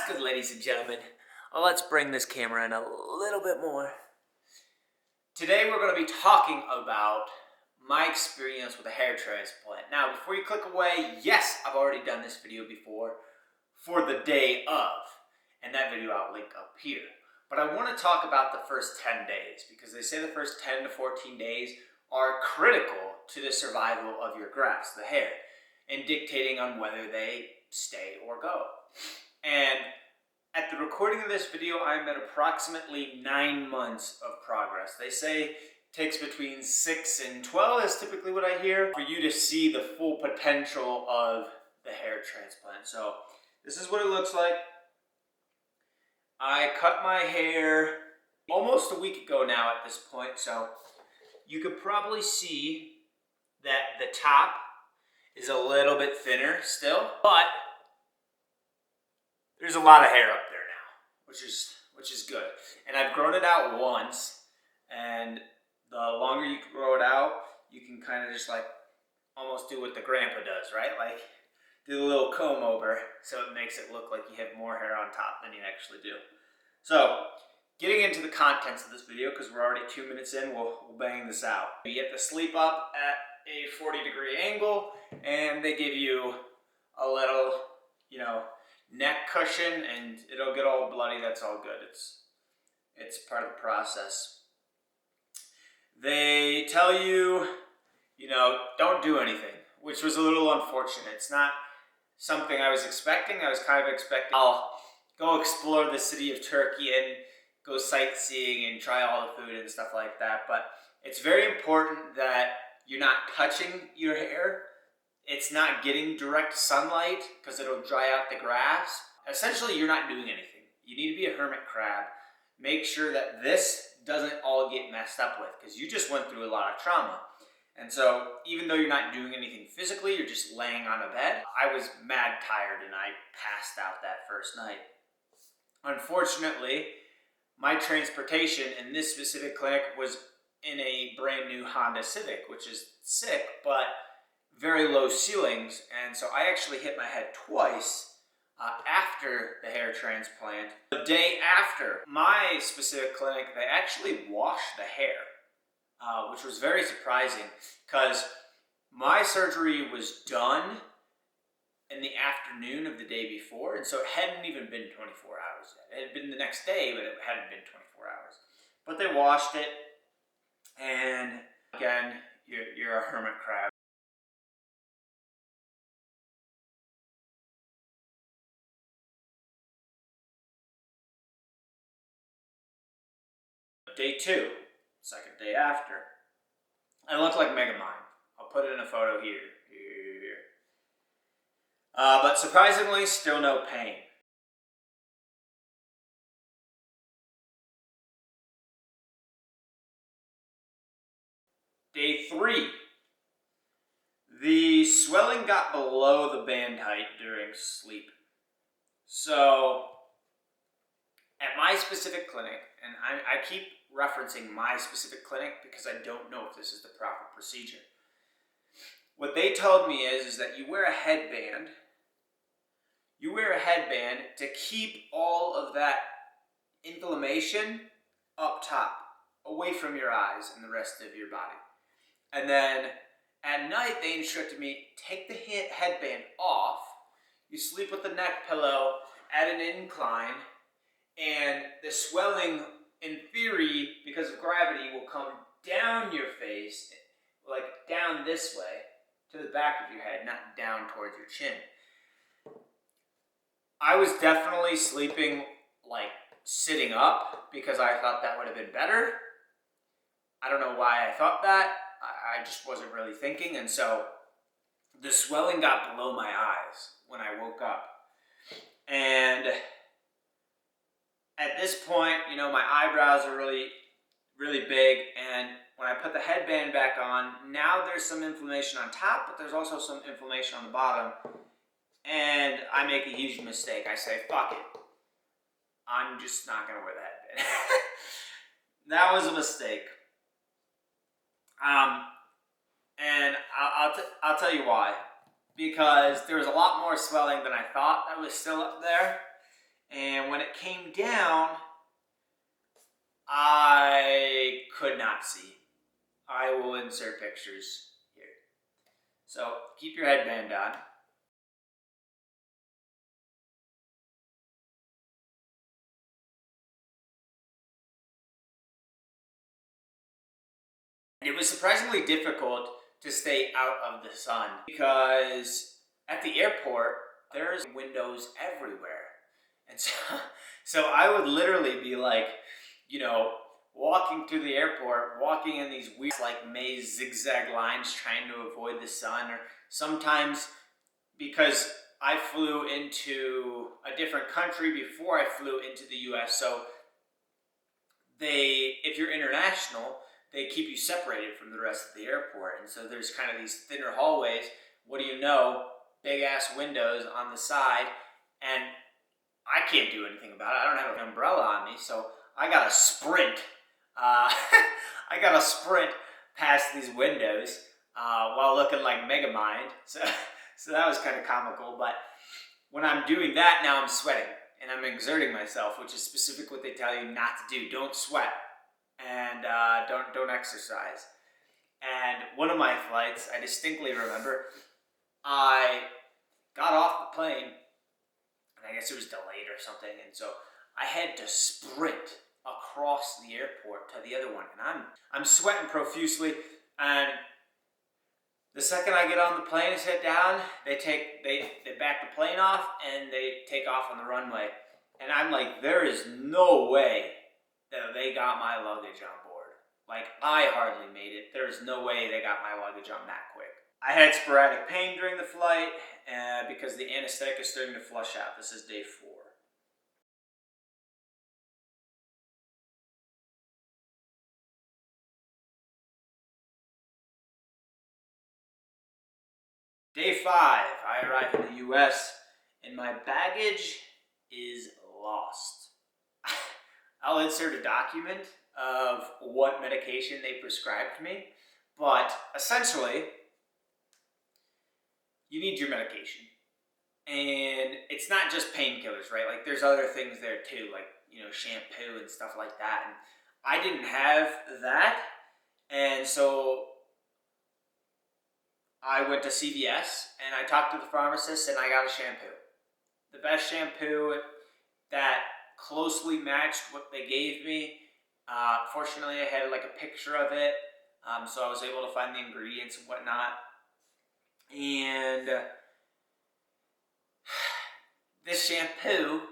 That's good, ladies and gentlemen. Well, let's bring this camera in a little bit more. Today we're going to be talking about my experience with a hair transplant. Now, before you click away, yes, I've already done this video before for the day of, and that video I'll link up here. But I want to talk about the first 10 days because they say the first 10 to 14 days are critical to the survival of your grafts, the hair, and dictating on whether they stay or go. And at the recording of this video, I'm at approximately 9 months of progress. They say it takes between 6 and 12 is typically what I hear for you to see the full potential of the hair transplant. So this is what it looks like. I cut my hair almost a week ago now at this point, so you could probably see that the top is a little bit thinner still, but there's a lot of hair up there now, which is good. And I've grown it out once, and the longer you grow it out, you can kind of just like almost do what the grandpa does, right? Like do a little comb over so it makes it look like you have more hair on top than you actually do. So getting into the contents of this video, because we're already 2 minutes in, we'll bang this out. You have to sleep up at a 40-degree angle, and they give you a little, neck cushion, and it'll get all bloody. That's all good. It's part of the process. They tell you, don't do anything, which was a little unfortunate. It's not something I was expecting. I was kind of expecting I'll go explore the city of Turkey and go sightseeing and try all the food and stuff like that. But it's very important that you're not touching your hair. It's not getting direct sunlight because it'll dry out the grafts. Essentially, you're not doing anything. You need to be a hermit crab. Make sure that this doesn't all get messed up with because you just went through a lot of trauma. And so even though you're not doing anything physically, you're just laying on a bed. I was mad tired and I passed out that first night. Unfortunately, my transportation in this specific clinic was in a brand new Honda Civic, which is sick, but very low ceilings, and so I actually hit my head twice after the hair transplant. The day after my specific clinic, they actually washed the hair, which was very surprising because my surgery was done in the afternoon of the day before, and so it hadn't even been 24 hours yet. It had been the next day, but it hadn't been 24 hours. But they washed it, and again, you're a hermit crab. Day 2, second day after, I look like Megamind. I'll put it in a photo here. But surprisingly, still no pain. Day 3, the swelling got below the band height during sleep. So, at my specific clinic, and I keep referencing my specific clinic because I don't know if this is the proper procedure. What they told me is that you wear a headband. You wear a headband to keep all of that inflammation up top, away from your eyes and the rest of your body. And then at night they instructed me, take the headband off, you sleep with the neck pillow at an incline, and the swelling, in theory, because of gravity, will come down your face, like down this way, to the back of your head, not down towards your chin. I was definitely sleeping, like, sitting up, because I thought that would have been better. I don't know why I thought that. I just wasn't really thinking, and so the swelling got below my eyes when I woke up. And at this point, my eyebrows are really, really big, and when I put the headband back on, now there's some inflammation on top, but there's also some inflammation on the bottom, and I make a huge mistake. I say, fuck it. I'm just not going to wear the headband. That was a mistake. And I'll tell you why. Because there was a lot more swelling than I thought that was still up there. And when it came down, I could not see. I will insert pictures here. So keep your headband on. It was surprisingly difficult to stay out of the sun because at the airport, there's windows everywhere. And so I would literally be like, you know, walking through the airport, walking in these weird like maze zigzag lines trying to avoid the sun, or sometimes because I flew into a different country before I flew into the US, so if you're international, they keep you separated from the rest of the airport. And so there's kind of these thinner hallways. What do you know? Big ass windows on the side. And I can't do anything about it. I don't have an umbrella on me. So I got to sprint. I got to sprint past these windows while looking like Megamind. So that was kind of comical. But when I'm doing that, now I'm sweating. And I'm exerting myself, which is specific what they tell you not to do. Don't sweat, and don't exercise. And one of my flights, I distinctly remember, I got off the plane, and I guess it was delayed or something, and so I had to sprint across the airport to the other one, and I'm sweating profusely, and the second I get on the plane and sit down, they back the plane off and they take off on the runway. And I'm like, there is no way that they got my luggage on board. Like, I hardly made it. There is no way they got my luggage on that quick. I had sporadic pain during the flight because the anesthetic is starting to flush out. This is day 4. Day 5, I arrive in the US and my baggage is lost. I'll insert a document of what medication they prescribed me, but essentially, you need your medication. And it's not just painkillers, right? Like there's other things there too, like, you know, shampoo and stuff like that. And I didn't have that, and so I went to CVS and I talked to the pharmacist and I got a shampoo. The best shampoo that closely matched what they gave me. Fortunately, I had like a picture of it, so I was able to find the ingredients and whatnot. And this shampoo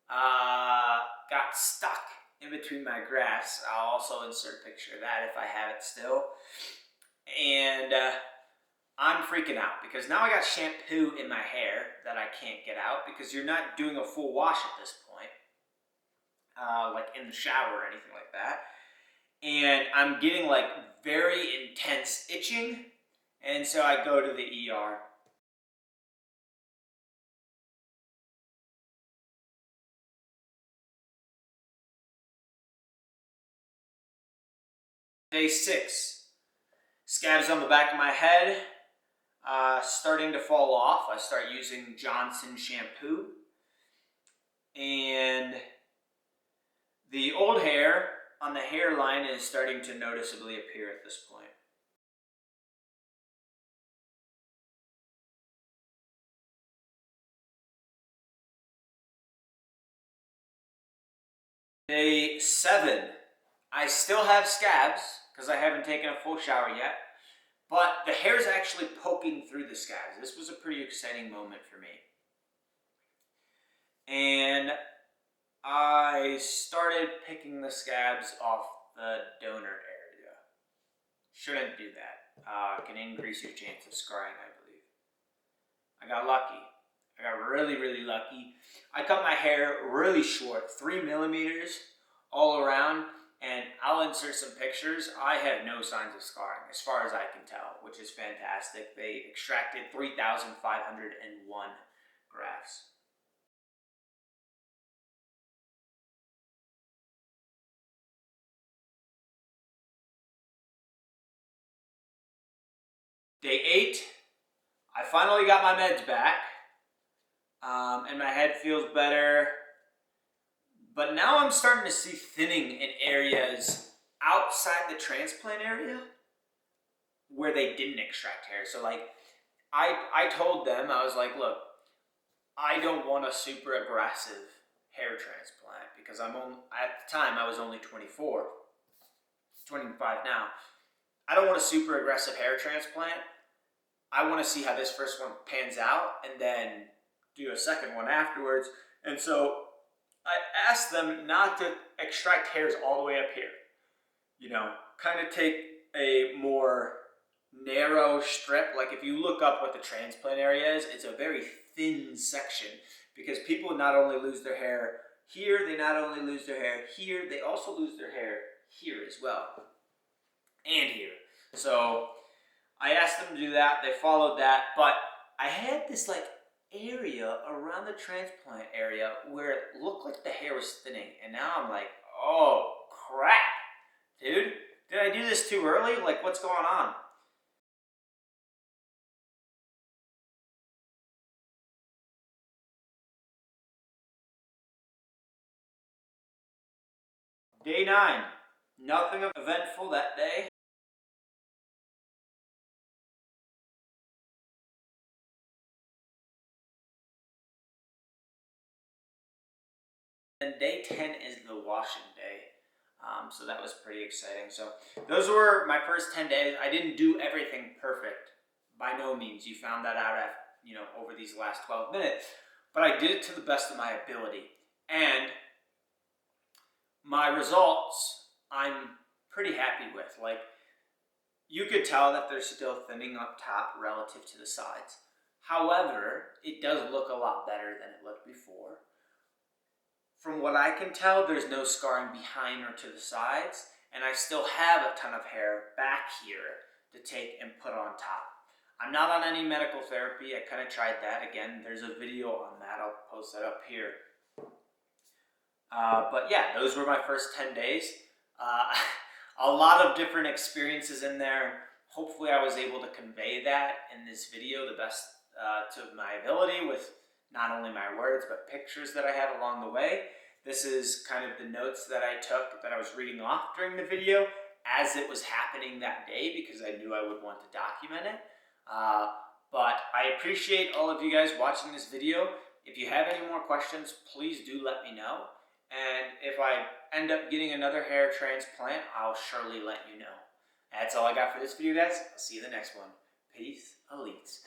got stuck in between my grafts. I'll also insert a picture of that if I have it still. And I'm freaking out because now I got shampoo in my hair that I can't get out because you're not doing a full wash at this point, like in the shower or anything like that. And I'm getting like very intense itching, and so I go to the ER. Day 6, scabs on the back of my head, starting to fall off. I start using Johnson shampoo, and the old hair on the hairline is starting to noticeably appear at this point. Day 7, I still have scabs because I haven't taken a full shower yet, but the hair is actually poking through the scabs. This was a pretty exciting moment for me. And I started picking the scabs off the donor area. Shouldn't do that. Can increase your chance of scarring, I believe. I got lucky. I got really, really lucky. I cut my hair really short, 3 millimeters all around, and I'll insert some pictures. I have no signs of scarring, as far as I can tell, which is fantastic. They extracted 3,501 grafts. Day 8, I finally got my meds back, and my head feels better. But now I'm starting to see thinning in areas outside the transplant area where they didn't extract hair. So like I told them, I was like, look, I don't want a super aggressive hair transplant because at the time I was only 24, 25 now. I don't want a super aggressive hair transplant. I want to see how this first one pans out and then do a second one afterwards. And so I asked them not to extract hairs all the way up here. You know, kind of take a more narrow strip. Like if you look up what the transplant area is, it's a very thin section because people not only lose their hair here, they not only lose their hair here, they also lose their hair here as well. And here. So I asked them to do that. They followed that. But I had this like area around the transplant area where it looked like the hair was thinning. And now I'm like, oh crap, dude. Did I do this too early? Like what's going on? Day 9. Nothing eventful that day. And day 10 is the washing day. So that was pretty exciting. So those were my first 10 days. I didn't do everything perfect. By no means. You found that out over these last 12 minutes. But I did it to the best of my ability. And my results, I'm pretty happy with. Like, you could tell that they're still thinning up top relative to the sides. However, it does look a lot better than it looked before. From what I can tell, there's no scarring behind or to the sides, and I still have a ton of hair back here to take and put on top. I'm not on any medical therapy. I kind of tried that. Again, there's a video on that. I'll post that up here. But yeah, those were my first 10 days. A lot of different experiences in there. Hopefully I was able to convey that in this video the best to my ability with not only my words, but pictures that I had along the way. This is kind of the notes that I took that I was reading off during the video as it was happening that day because I knew I would want to document it. But I appreciate all of you guys watching this video. If you have any more questions, please do let me know. And if I end up getting another hair transplant, I'll surely let you know. That's all I got for this video, guys. I'll see you in the next one. Peace, elites.